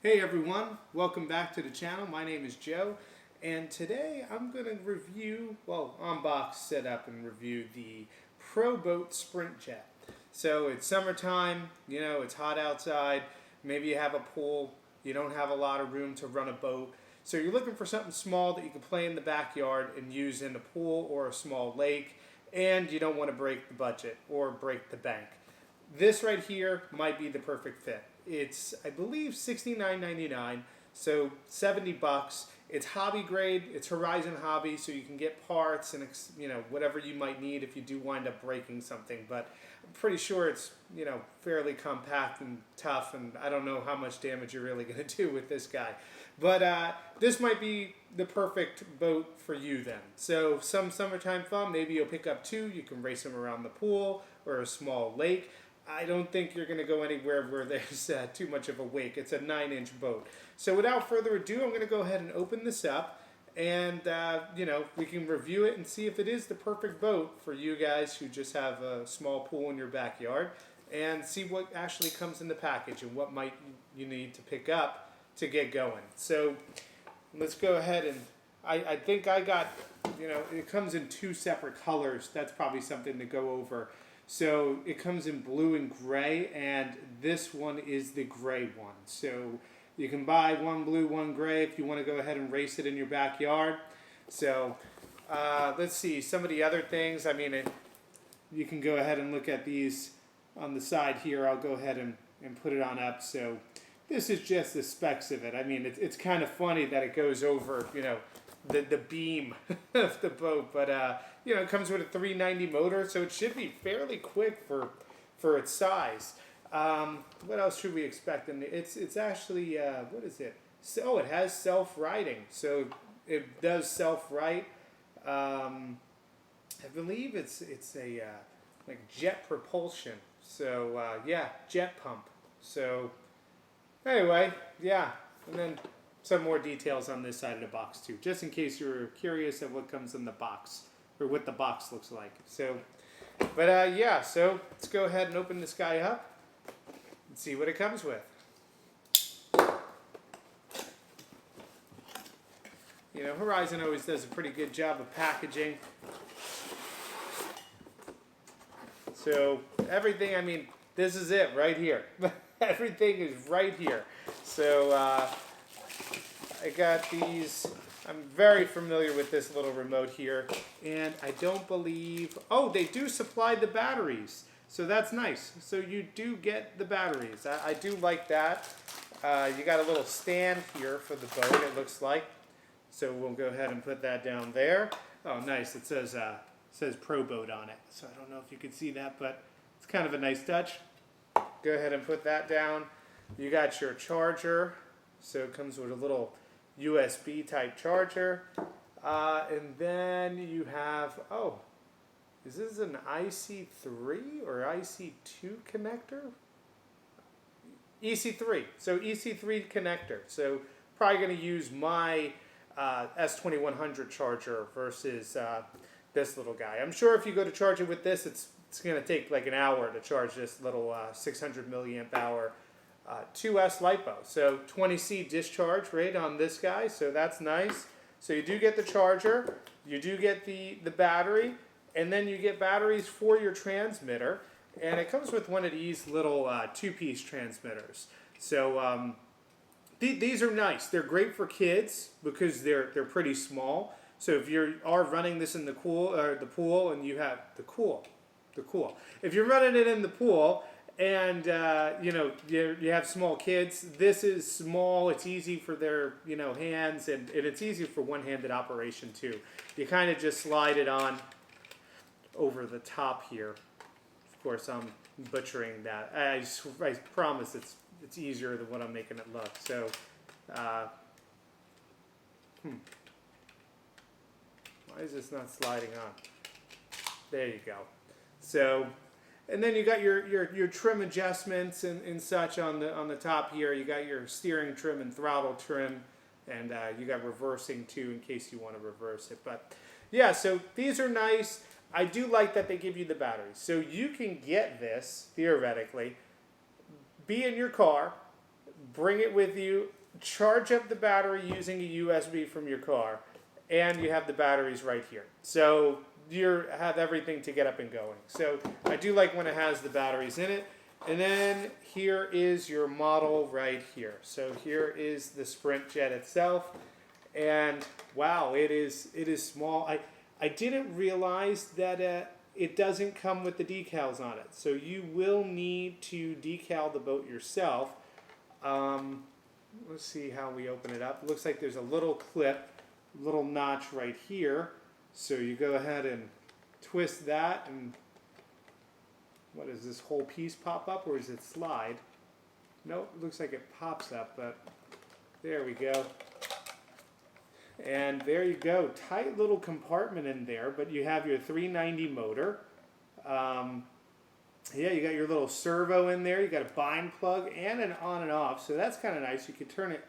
Hey everyone, welcome back to the channel. My name is Joe, and today I'm going to unbox, set up, and review the ProBoat SprintJet. So it's summertime, it's hot outside, maybe you have a pool, you don't have a lot of room to run a boat, so you're looking for something small that you can play in the backyard and use in a pool or a small lake, and you don't want to break the budget or break the bank. This right here might be the perfect fit. It's, I believe, $69.99, so 70 bucks. It's hobby grade, it's Horizon Hobby, so you can get parts and whatever you might need if you do wind up breaking something. But I'm pretty sure it's fairly compact and tough, and I don't know how much damage you're really going to do with this guy. But this might be the perfect boat for you then. So some summertime fun, maybe you'll pick up two. You can race them around the pool or a small lake. I don't think you're going to go anywhere where there's too much of a wake. It's a 9-inch boat. So without further ado, I'm going to go ahead and open this up, and we can review it and see if it is the perfect boat for you guys who just have a small pool in your backyard, and see what actually comes in the package and what might you need to pick up to get going. So let's go ahead and I think I got, it comes in two separate colors. That's probably something to go over. So it comes in blue and gray, and this one is the gray one. So you can buy one blue, one gray if you want to go ahead and race it in your backyard. So let's see, some of the other things. I mean, you can go ahead and look at these on the side here. I'll go ahead and put it on up. So this is just the specs of it. I mean, it's kind of funny that it goes over, the beam of the boat, but it comes with a 390 motor, so it should be fairly quick for its size. What else should we expect? And it's actually what is it? So it has self-righting, so it does self-right. I believe it's a like jet propulsion. So yeah, jet pump. So anyway, yeah, and then some more details on this side of the box too, just in case you're curious of what comes in the box or what the box looks like. So, but yeah, so let's go ahead and open this guy up and see what it comes with. Horizon always does a pretty good job of packaging. So everything, I mean, this is it right here. Everything is right here. So I got these. I'm very familiar with this little remote here, and I don't believe, they do supply the batteries, so that's nice. So you do get the batteries. I do like that. You got a little stand here for the boat, it looks like. So we'll go ahead and put that down there. Oh, nice. It says ProBoat on it, so I don't know if you can see that, but it's kind of a nice touch. Go ahead and put that down. You got your charger, so it comes with a little USB type charger, and then you have, is this an IC3 or IC2 connector? EC3, so EC3 connector. So probably going to use my S2100 charger versus this little guy. I'm sure if you go to charge it with this, it's going to take like an hour to charge this little 600 milliamp hour 2S LiPo. So 20C discharge rate on this guy, so that's nice. So you do get the charger, you do get the battery, and then you get batteries for your transmitter, and it comes with one of these little two-piece transmitters. So these are nice. They're great for kids because they're pretty small. So if you are running this in the pool, and you have the cool. If you're running it in the pool, and you have small kids, this is small, it's easy for their hands, and it's easy for one-handed operation too. You kind of just slide it on over the top here. Of course, I'm butchering that. I promise it's easier than what I'm making it look. So why is this not sliding on? There you go. So, and then you got your trim adjustments and such on the top here. You got your steering trim and throttle trim, and you got reversing too in case you want to reverse it. But yeah, so these are nice. I do like that they give you the batteries. So you can get this, theoretically, be in your car, bring it with you, charge up the battery using a USB from your car, and you have the batteries right here. So you have everything to get up and going. So I do like when it has the batteries in it. And then here is your model right here. So here is the SprintJet itself. And wow, it is small. I didn't realize that it doesn't come with the decals on it. So you will need to decal the boat yourself. Let's see how we open it up. It looks like there's a little clip, little notch right here. So you go ahead and twist that, and what is this whole piece pop up, or does it slide? Nope, it looks like it pops up, but there we go. And there you go, tight little compartment in there, but you have your 390 motor. Yeah, you got your little servo in there, you got a bind plug and an on and off, so that's kind of nice. You can turn it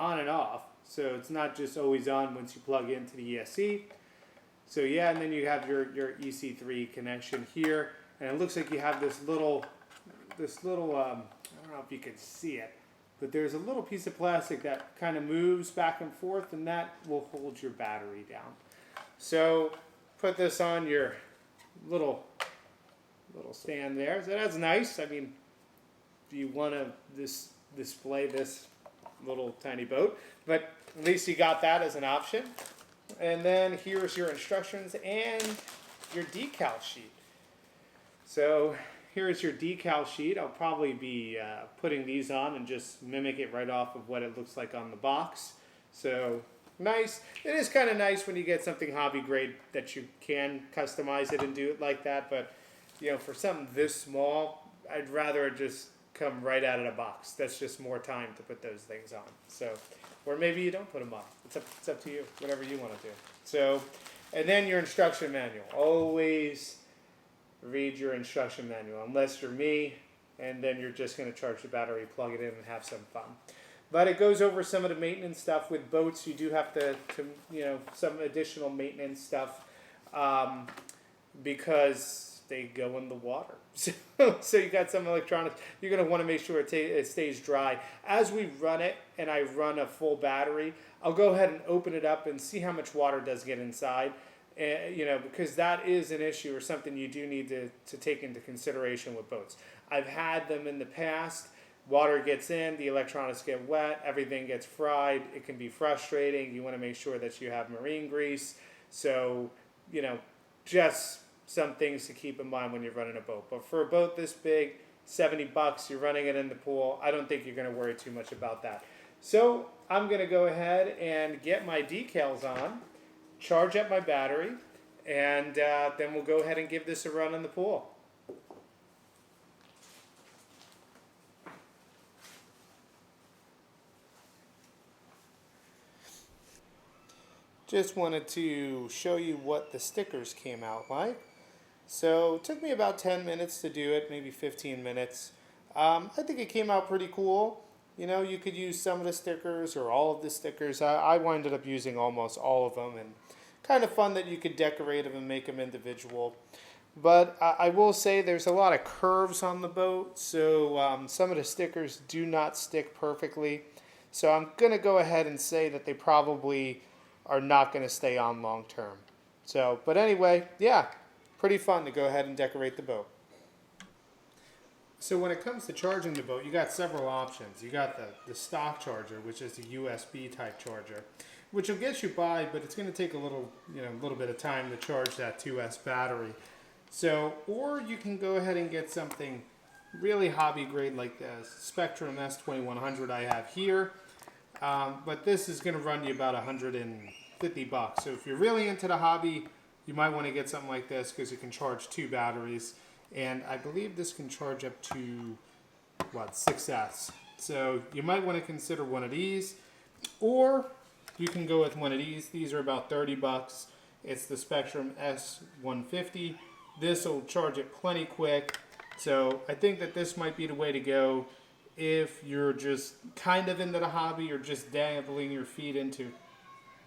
on and off, so it's not just always on once you plug into the ESC. So yeah, and then you have your EC3 connection here, and it looks like you have this little I don't know if you can see it, but there's a little piece of plastic that kind of moves back and forth, and that will hold your battery down. So put this on your little stand there. So that's nice. I mean, do you want to display this little tiny boat? But at least you got that as an option. And then here's your instructions and your decal sheet. So here's your decal sheet. I'll probably be putting these on and just mimic it right off of what it looks like on the box. So nice. It is kind of nice when you get something hobby grade that you can customize it and do it like that. But you know, for something this small, I'd rather it just come right out of the box. That's just more time to put those things on. So, or maybe you don't put them on. It's up to you, whatever you want to do. So, and then your instruction manual. Always read your instruction manual, unless you're me, and then you're just going to charge the battery, plug it in, and have some fun. But it goes over some of the maintenance stuff. With boats, you do have to you know, some additional maintenance stuff because they go in the water. So you got some electronics. You're going to want to make sure it stays dry. As we run it, and I run a full battery, I'll go ahead and open it up and see how much water does get inside. You know, because that is an issue or something you do need to take into consideration with boats. I've had them in the past. Water gets in, the electronics get wet, everything gets fried. It can be frustrating. You want to make sure that you have marine grease. So, you know, just some things to keep in mind when you're running a boat. But for a boat this big, $70, you're running it in the pool, I don't think you're going to worry too much about that. So I'm going to go ahead and get my decals on, charge up my battery, and then we'll go ahead and give this a run in the pool. Just wanted to show you what the stickers came out like. So it took me about 10 minutes to do it, maybe 15 minutes. I think it came out pretty cool. You know, you could use some of the stickers or all of the stickers. I winded up using almost all of them, and kind of fun that you could decorate them and make them individual. But I will say there's a lot of curves on the boat, so some of the stickers do not stick perfectly. So I'm going to go ahead and say that they probably are not going to stay on long term. So, but anyway, yeah, pretty fun to go ahead and decorate the boat. So when it comes to charging the boat, you got several options. You got the stock charger, which is the USB type charger, which will get you by, but it's going to take a little bit of time to charge that 2S battery. So, or you can go ahead and get something really hobby grade like the Spectrum S2100 I have here. But this is going to run you about $150. So if you're really into the hobby, you might want to get something like this because it can charge 2 batteries. And I believe this can charge up to, 6S. So you might want to consider one of these. Or you can go with one of these. These are about $30. It's the Spectrum S150. This will charge it plenty quick. So I think that this might be the way to go if you're just kind of into the hobby or just dabbling your feet into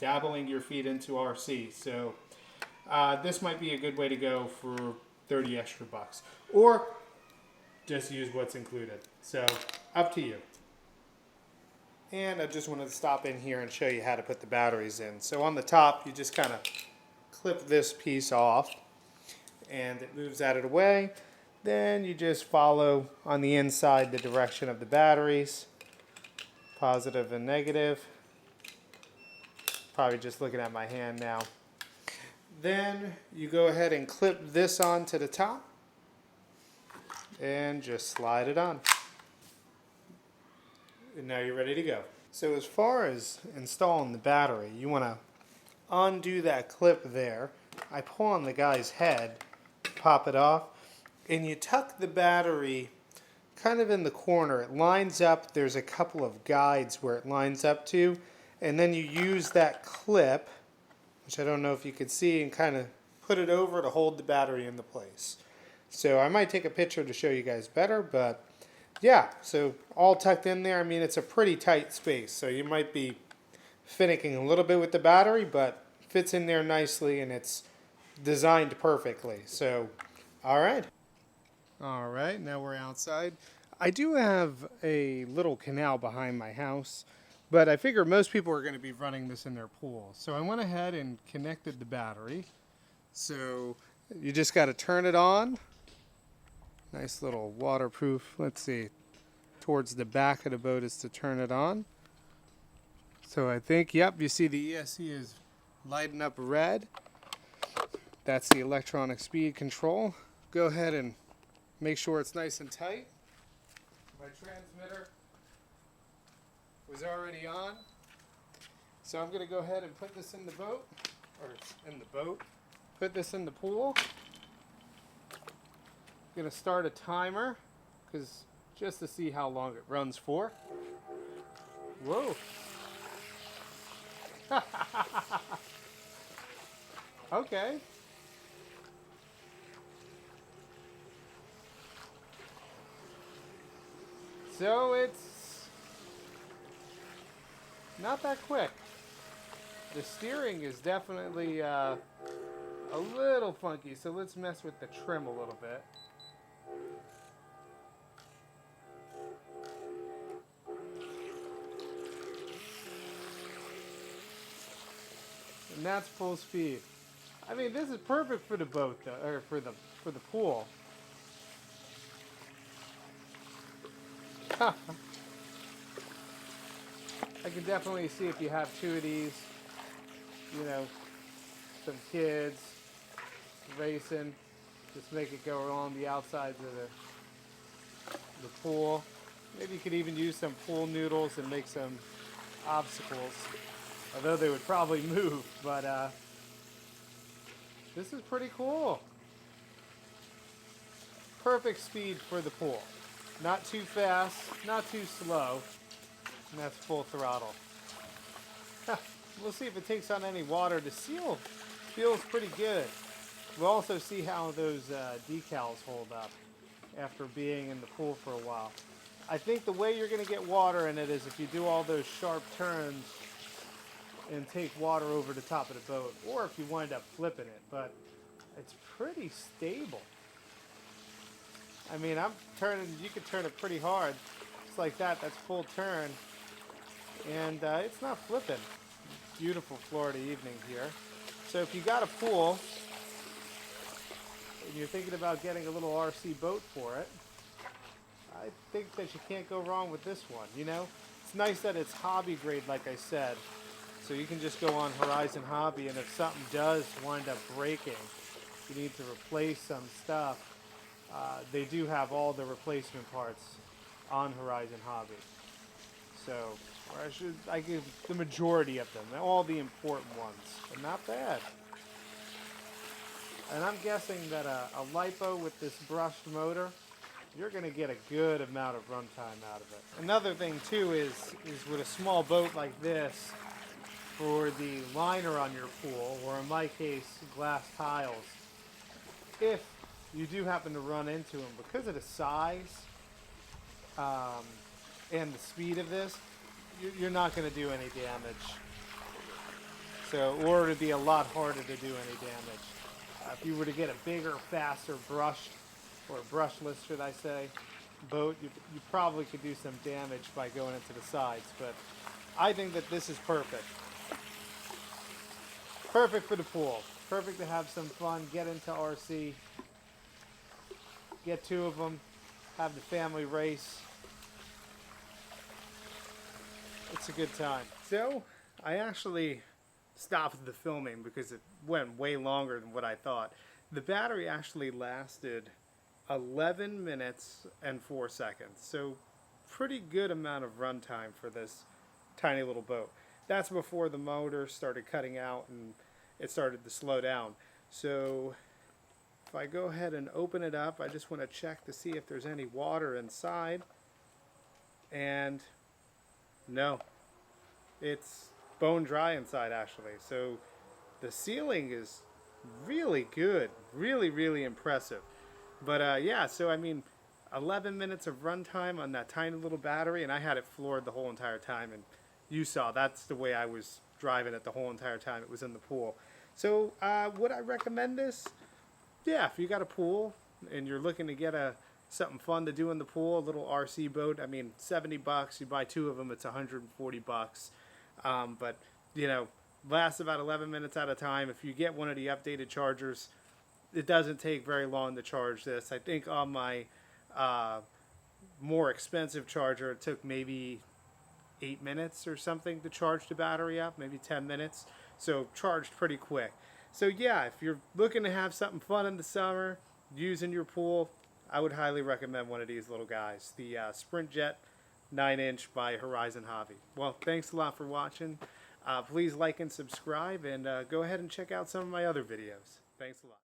RC. So this might be a good way to go for 30 extra bucks, or just use what's included. So up to you. And I just wanted to stop in here and show you how to put the batteries in. So on the top, you just kind of clip this piece off and it moves out of the way. Then you just follow on the inside the direction of the batteries, positive and negative. Probably just looking at my hand now. Then you go ahead and clip this onto the top and just slide it on. And now you're ready to go. So as far as installing the battery, you want to undo that clip there. I pull on the guy's head, pop it off, and you tuck the battery kind of in the corner. It lines up, there's a couple of guides where it lines up to, and then you use that clip, which I don't know if you could see, and kind of put it over to hold the battery into place. So I might take a picture to show you guys better, but yeah, so all tucked in there. I mean, it's a pretty tight space, so you might be finicking a little bit with the battery, but fits in there nicely and it's designed perfectly. So, all right. All right, now we're outside. I do have a little canal behind my house, but I figure most people are going to be running this in their pool. So I went ahead and connected the battery. So you just got to turn it on. Nice little waterproof, let's see, towards the back of the boat is to turn it on. So I think, yep, you see the ESC is lighting up red. That's the electronic speed control. Go ahead and make sure it's nice and tight. My transmitter was already on. So I'm gonna go ahead and put this in the boat, put this in the pool. Gonna start a timer, because just to see how long it runs for. Whoa. Okay. So it's not that quick. The steering is definitely a little funky, so let's mess with the trim a little bit. And that's full speed. I mean, this is perfect for the boat, though, or for the pool. I can definitely see if you have two of these, you know, some kids racing, just make it go along the outsides of the pool. Maybe you could even use some pool noodles and make some obstacles. Although they would probably move, but this is pretty cool. Perfect speed for the pool. Not too fast, not too slow, and that's full throttle. We'll see if it takes on any water. The seal feels pretty good. We'll also see how those decals hold up after being in the pool for a while. I think the way you're going to get water in it is if you do all those sharp turns and take water over the top of the boat, or if you wind up flipping it, but it's pretty stable. I mean, I'm turning, you could turn it pretty hard. Just like that, that's full turn. And it's not flipping. Beautiful Florida evening here. So if you got a pool, and you're thinking about getting a little RC boat for it, I think that you can't go wrong with this one, you know? It's nice that it's hobby grade, like I said. So you can just go on Horizon Hobby, and if something does wind up breaking, you need to replace some stuff, they do have all the replacement parts on Horizon Hobby. So, or I give the majority of them, all the important ones, but not bad. And I'm guessing that a LiPo with this brushed motor, you're going to get a good amount of runtime out of it. Another thing too is with a small boat like this, for the liner on your pool, or in my case, glass tiles, if you do happen to run into them, because of the size and the speed of this, you're not going to do any damage. So, or it'd be a lot harder to do any damage. If you were to get a bigger, faster brushed, or brushless, should I say, boat, you probably could do some damage by going into the sides, but I think that this is perfect. Perfect for the pool. Perfect to have some fun, get into RC, get two of them, have the family race. It's a good time. So, I actually stopped the filming because it went way longer than what I thought. The battery actually lasted 11 minutes and 4 seconds. So, pretty good amount of runtime for this tiny little boat. That's before the motor started cutting out and it started to slow down. So, if I go ahead and open it up, I just want to check to see if there's any water inside. And no, it's bone dry inside actually. So the sealing is really good, really impressive. But yeah, so I mean, 11 minutes of runtime on that tiny little battery, and I had it floored the whole entire time. And you saw that's the way I was driving it the whole entire time it was in the pool. So would I recommend this? Yeah, if you got a pool and you're looking to get something fun to do in the pool, a little RC boat. I mean, $70. You buy two of them, it's $140. But you know, lasts about 11 minutes at a time. If you get one of the updated chargers, it doesn't take very long to charge this. I think on my more expensive charger, it took maybe 8 minutes or something to charge the battery up, maybe 10 minutes. So charged pretty quick. So yeah, if you're looking to have something fun in the summer, using your pool, I would highly recommend one of these little guys, the SprintJet 9-inch by Horizon Hobby. Well, thanks a lot for watching. Please like and subscribe, and go ahead and check out some of my other videos. Thanks a lot.